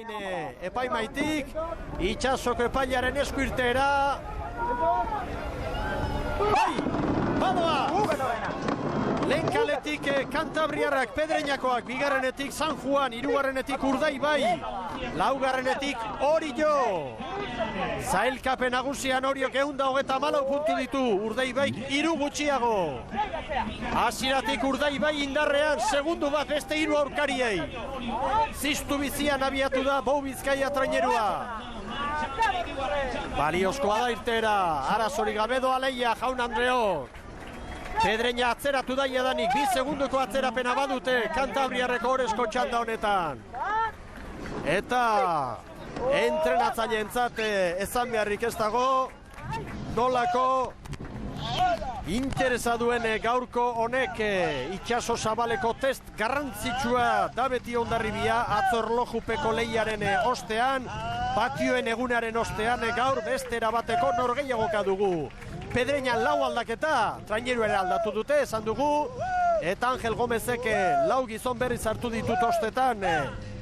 orain epaimaitik, Itxasoko epailearen eskuirtera. Bai, badoa! Lehen kaletik Kantabriarrak, Pedreñakoak, bigarrenetik San Juan, hirugarrenetik Urdaibai, laugarrenetik Orio. Zailkapen nagusian Oriok 124 puntu ditu, Urdaibaik 3 gutxiago. Hasieratik Urdaibai indarrean, segundu bat beste 3 aurkariei. Ziztu bizian abiatu da Bou Bizkaia trainerua. Baliozkoa da irtera, arazorik gabe doa leia Jaun Andreok. Pedreña atzeratu da jadanik, 2 segunduko atzerapena badute Kantabriarreko orezko txanda honetan. Eta entrenatzaileentzat ezan beharrik ez dago, nolako interesa duen gaurko honek itxaso zabaleko test garrantzitsua da beti Hondarribia, atzo erlojupeko lehiaren ostean, patioen egunaren ostean, gaur bestera bateko norgehiagoka dugu. Pedreña 4 aldaketa, traineru ere aldatu dute, esan dugu, eta Angel Gomezek 4 gizon berriz hartu ditut ostetan,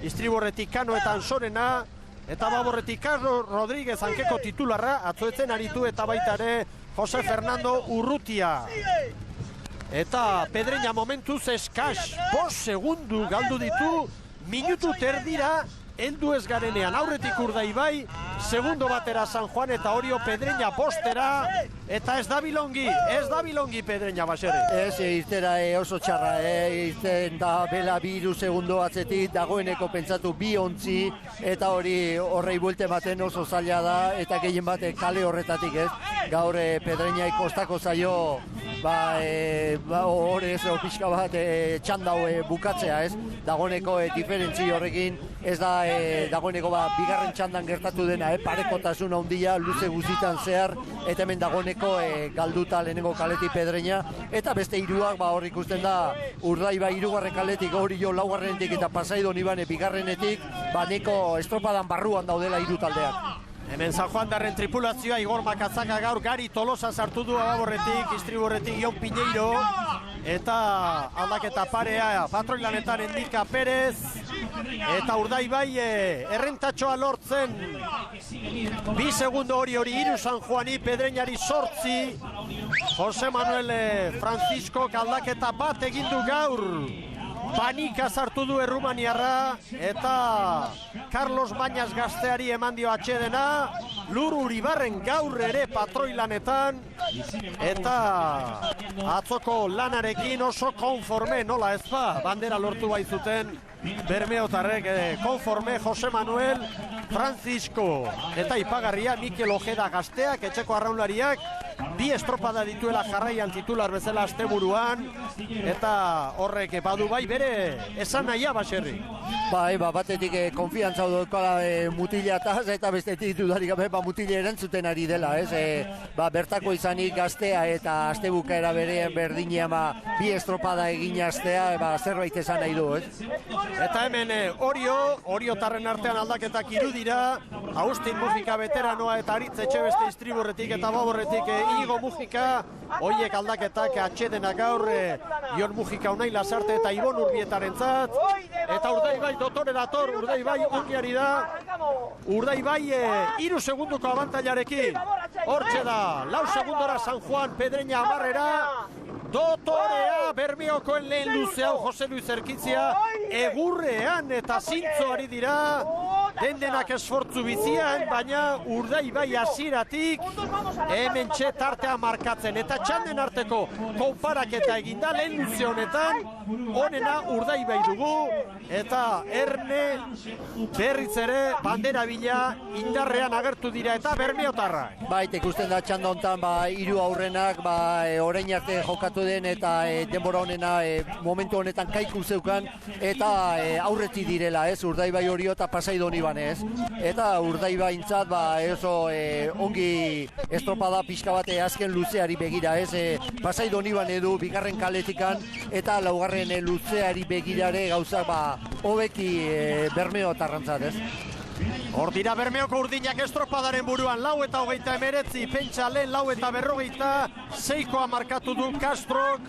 Istriborretik Kanoetan Sorena, eta Baborretik Carlos Rodríguez hankeko titularra, atzoetzen aritu eta baita ere Jose Fernando Urrutia. Eta Pedreña momentuz eskas 5 segundu galdu ditu, minutu terdira, heldu ez garenean, aurretik Urdaibai, segundo batera San Juan eta Orio, Pedreña postera, eta ez da bilongi Pedreña baserri. Ez, irtera oso txarra, irten da bela 2 segundo atzetik, dagoeneko pentsatu 2 ontzi, eta horrei buelte baten oso zaila da, eta gehien bat kale horretatik ez. Gaur Pedreña kostako zaio, horrez pixka bat txandau bukatzea ez, dagoeneko diferentzi horrekin, ez da dagoeneko bigarren txandan gertatu dena, parekotasun handia, luze guztitan zehar, eta hemen dagoeneko galduta lehenengo kaletik Pedreña, eta beste 3ak hor ikusten da Urdaibai 3. kaletik, Orio 4. eta Pasaidon Ibane 2. neko estropadan barruan daudela 3 taldeak. Hemen San Juan darren tripulazioa, Igor Makatzaka gaur Gari Tolosa sartu du Baborretik, Istriborretik Ion Piñeiro, eta aldaketa parea patroilanetan Endika Perez, eta Urdaibai errentatxoa lortzen 2 segundo hori 3 San Juani, Pedreñari 8, Jose Manuel Francisco aldaketa bat egindu gaur, Panika sartu du Errumaniarra, eta Carlos Bañas gazteari eman dio atxedena, Lur Uribarren gaur ere patroilanetan, eta atzoko lanarekin oso konforme, nola ez bandera lortu baizuten bermeotarrek, konforme Jose Manuel Francisco, eta ipagarria Mikel Ojeda gazteak, etxeko arraunlariak, 2 estropada dituela jarraian titular bezala asteburuan, eta horrek badu bai bere esan nahia baserri. Batetik konfiantza dukala mutilataz, eta bestetik dudarik gabe mutile erantzuten ari dela, ez? Bertako izanik gaztea eta astebukaera berean berdinean 2 estropada egin astea, zerbait esan nahi du, ez? Eta hemen Oriotarren artean aldaketak 3 dira, Agustin Mujika veteranoa eta Aritz Etxebeste Istriborretik eta Baborretik Inigo Mujika, hoiek aldaketak atxedena gaur, Ion Mujika Unai Lasarte eta Ibon Urbietarentzat, eta Urdaibai dotore dator, Urdaibai ongiari da, Urdaibai 3 segunduko abantailarekin, hortxe da, 4 segundora San Juan, Pedreña amarrera, dotorea Bermeokoen lehen luze hau Jose Luis Erkitzia, egurrean eta zintzoari dira, dendenak esfortzu bizian, baina Urdaibai hasieratik hemen tartea markatzen, eta txanden arteko konparaketa eginda lehen luze honetan, honena Urdaibai dugu, eta Erne berriz ere bandera bila indarrean agertu dira eta bermeotarrak. Ikusten da txanda honetan 3 aurrenak, orain arte jokatu den eta denbora honena momentu honetan kaiku zeukan, eta aurreti direla, ez? Urdaibai Orio eta Pasaidon Ibane, ez? Eta Urdaibaintzat oso ongi estropada pixka bat azken luzeari begira, ez? Pasaidon Ibane du bigarren kaletikan, eta 4. luzeari begirare gauzak hobeki Bermeotarrantzat, ez? Hor dira Bermeoko urdinak estropadaren buruan, 4:29, pentsa lehen 4:40, markatu du Castrok,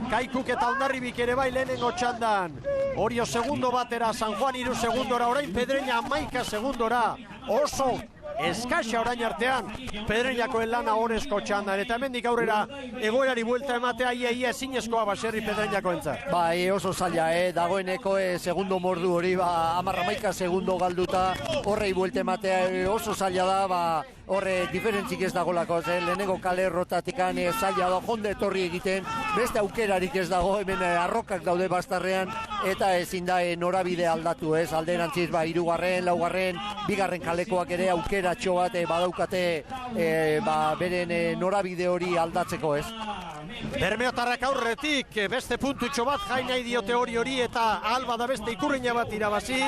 Kaikuk eta Hondarribik ere bai lehenengo txandan. Orio segundo batera, San Juan 3 segundora, orain Pedreña 11 segundora, oso eskaxa orain artean, Pedreñakoen lana orezko txandan, eta hemendik aurrera egoerari buelta ematea ia ezinezkoa baserri Pedreñakoentzat. Bai, oso zaila, dagoeneko segundo mordu hori, 11 segundo galduta, horrei buelta ematea oso zaila da, horre diferentzik ez dagolako, lehenengo kale rotatikan zaila da, jonde etorri egiten, beste aukerarik ez dago, hemen arrokak daude bastarrean, eta ezin da norabide aldatu, alderantziz, 3., 4., 2. kalekoak ere aukeratxo bat badaukate beren norabide hori aldatzeko, Bermeotarrak aurretik, beste puntutxo bat jai nahi diote hori eta alba da beste ikurriña bat irabazi.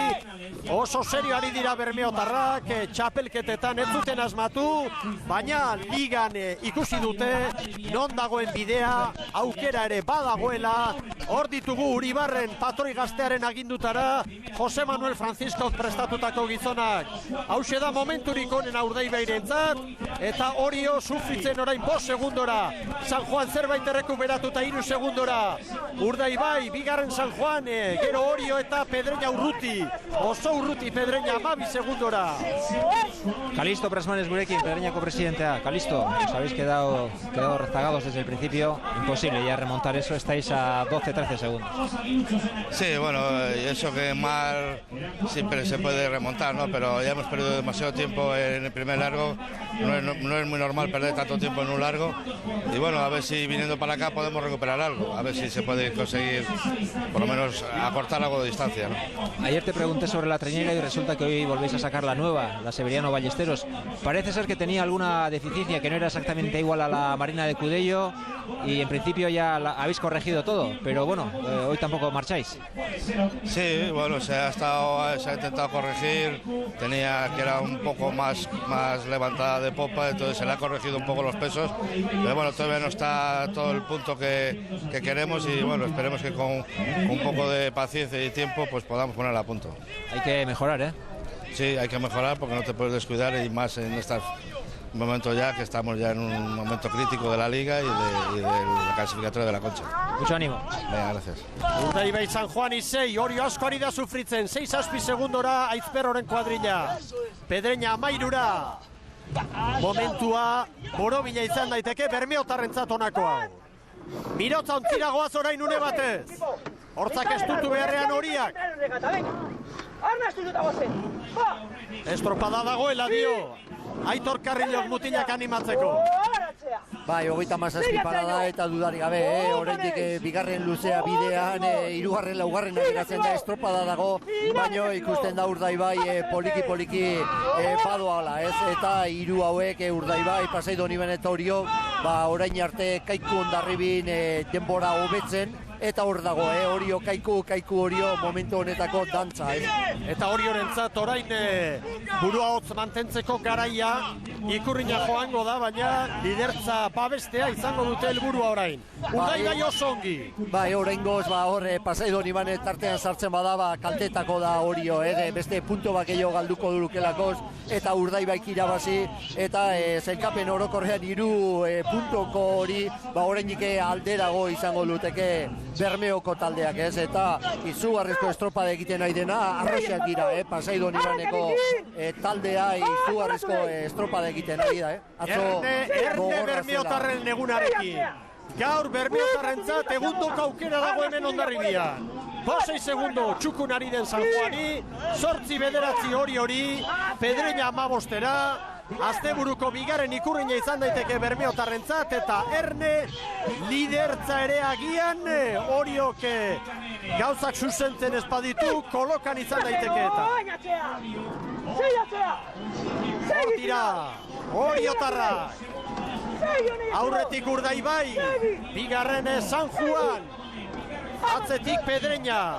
Oso serio ari dira Bermeotarrak, txapelketetan ez duten asmatu, baina ligan ikusi dute, non dagoen bidea, aukera ere badagoela. Hor ditugu Uribarren patroi gaztearen agindutara, Jose Manuel Francisco prestatutako gizonak. Hauxe da momenturik onena Urdaibairentzat, eta Orio sufritzen orain 5 segundora. San Juan zerbait errekuperatuta 3 segundora. Urdaibai, 2. San Juan, gero Orio eta Pedreña urruti. Oso urruti Pedreña 12 segundora. Calisto Prasmanes gurekin, Pedreñako presidentea. Calisto, os habéis quedado rezagados desde el principio. Imposible ya remontar eso, estáis a 12-13 segundos. Sí, bueno, eso que mal siempre se puede remontar, ¿no? Pero ya hemos perdido demasiado tiempo en el primer largo. No es muy normal perder tanto tiempo en un largo. Y bueno, a ver si viniendo para acá podemos recuperar algo. A ver si se puede conseguir, por lo menos, acortar algo de distancia, ¿no? Ayer te pregunté sobre la Treñera y resulta que hoy volvéis a sacar la nueva, la Severiano Ballesteros. Parece ser que tenía alguna deficiencia, que no era exactamente igual a la Marina de Cudello, y en principio ya habéis corregido todo, pero bueno, hoy tampoco marcháis. Sí, bueno, se ha intentado corregir, tenía que era un poco más levantada de popa, entonces se le ha corregido un poco los pesos, pero bueno, todavía no está todo el punto que queremos y bueno, esperemos que con un poco de paciencia y tiempo pues podamos ponerla a punto. Hay que mejorar, Sí, hay que mejorar porque no te puedes descuidar y más en este momento ya que estamos ya en un momento crítico de la Liga y de la clasificatoria de la Concha. Mucho ánimo. Venga, gracias. Urdaibai San Juan 6, Orio asko ari da sufritzen, 6 segundora Aizperroren kuadrilla. Pedreña 13. Momentua borobila izan daiteke Bermeotarrentzat honakoa. Mirotza ontzira goaz orain une batez. Hortzak estutu beharrean Horiak. Estropada dagoela dio. Aitor Carrilok mutilak animatzeko. Bai, 37 parada eta dudari gabe, oraindik bigarren luzea bidean, 3., 4. ageratzen da estropada dago, baino ikusten da Urdaibai poliki badoala, eta 3 hauek Urdaibai, Pasai Doniban eta Orio, orain arte Kaiku Hondarribin denbora hobetzen, eta hor dago, Orio, Kaiku Orio momentu honetako dantza, Eta Oriorentzat orain burua hotz mantentzeko garaia, ikurriña joango da, baina lidertza babestea izango dute helburua orain. Urdaibai oso ongi. Bai, oraingoz, Pasai Doniban tartean sartzen bada, kaltetako da Orio, beste punto bat gehiago galduko dulukelakoz, eta Urdaibaik irabazi, eta zelkapen orokorrean 3 puntoko hori, oraindik alderago izango duteke Bermeoko taldeak, eta izugarrizko estropada egiten nahi dena, arroxak dira, Pasai Donibaneko taldea izugarrizko estropada egiten ari da, Erne Bermeotarren egunarekin. Gaur Bermeotarrentzat egundoko aukera dago hemen Hondarribian. 6 segundo txukun ari den San Juani, 8-9 hori, Pedreña 15, asteburuko bigarren ikurriña izan daiteke Bermeotarrentzat, eta Erne lidertza ere agian, Oriok gauzak zuzentzen espaditu, kolokan izan daiteke eta. Hortira, Oriotarrak. Aurretik Urdaibai, bigarren San Juan, atzetik Pedreña.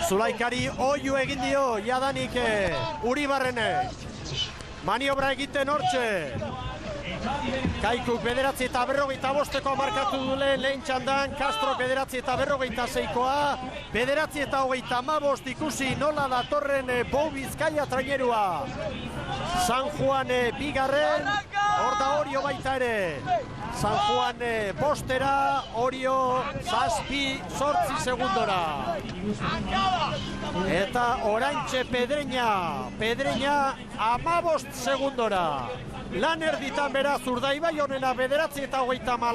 Zulaikari oiu egin dio, jadanik Uribarrene. Maniobra egiten hortxe. Kaikuk 9:45 markatu du lehen txandan, Castro 9:46, 9:35 ikusi nola datorren Bo Bizkaia trainerua. San Juan bigarren, hor da Orio baita ere. San Juan bostera, Orio 7-8 segundora. Eta oraintxe Pedreña 15 segundora. Lan erditan beraz Urdaibai honena 9:34.